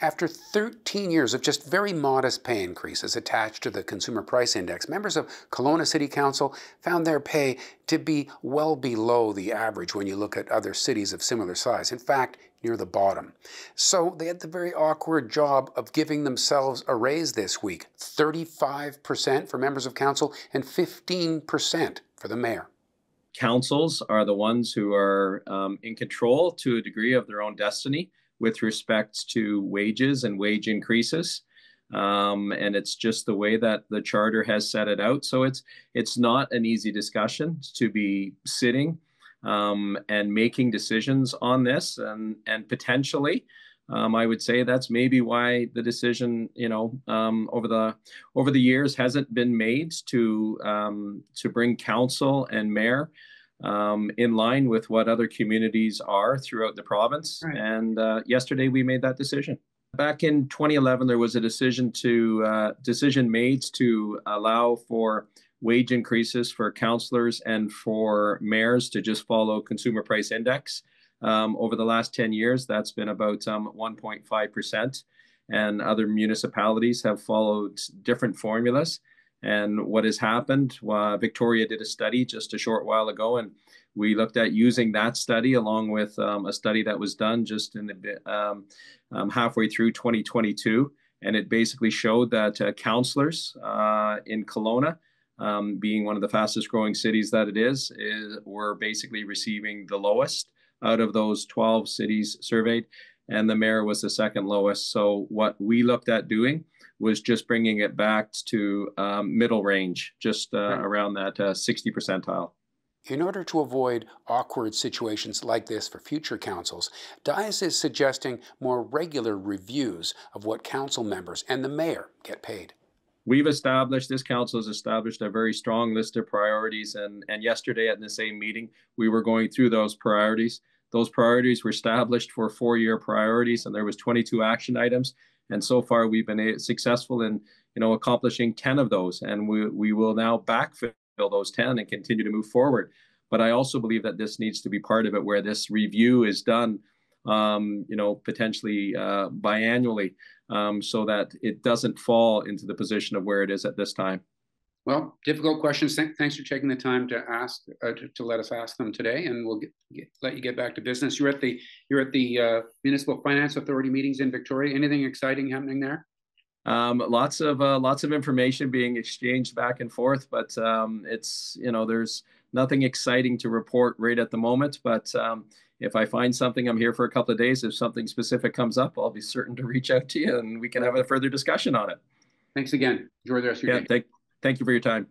After 13 years of just very modest pay increases attached to the Consumer Price Index, members of Kelowna City Council found their pay to be well below the average when you look at other cities of similar size. In fact, near the bottom. So they had the very awkward job of giving themselves a raise this week, 35% for members of council and 15% for the mayor. Councils are the ones who are in control to a degree of their own destiny with respect to wages and wage increases. And it's just the way that the charter has set it out. So it's not an easy discussion to be sitting and making decisions on this, and potentially, I would say that's maybe why the decision, over the years hasn't been made to bring council and mayor in line with what other communities are throughout the province. Right. And yesterday we made that decision. Back in 2011, there was a decision made to allow for wage increases for councillors and for mayors to just follow Consumer Price Index. Over the last 10 years, that's been about 1.5%, and other municipalities have followed different formulas. And what has happened, Victoria did a study just a short while ago, and we looked at using that study along with a study that was done just in halfway through 2022. And it basically showed that councillors in Kelowna, being one of the fastest growing cities that it is, were basically receiving the lowest out of those 12 cities surveyed, and the mayor was the second lowest. So what we looked at doing was just bringing it back to middle range, just around that 60 percentile. In order to avoid awkward situations like this for future councils, Dyas is suggesting more regular reviews of what council members and the mayor get paid. This council has established a very strong list of priorities, and yesterday at the same meeting, we were going through those priorities. Those priorities were established for 4-year priorities, and there was 22 action items. And so far, we've been successful in, accomplishing 10 of those, and we will now backfill those 10 and continue to move forward. But I also believe that this needs to be part of it, where this review is done, potentially biannually, so that it doesn't fall into the position of where it is at this time. Well, difficult questions. Thanks for taking the time to ask to let us ask them today, and we'll let you get back to business. You're at the Municipal Finance Authority meetings in Victoria. Anything exciting happening there? Lots of information being exchanged back and forth, but there's nothing exciting to report right at the moment. But if I find something, I'm here for a couple of days. If something specific comes up, I'll be certain to reach out to you, and we can have a further discussion on it. Thanks again. Enjoy the rest of your day. Thank you for your time.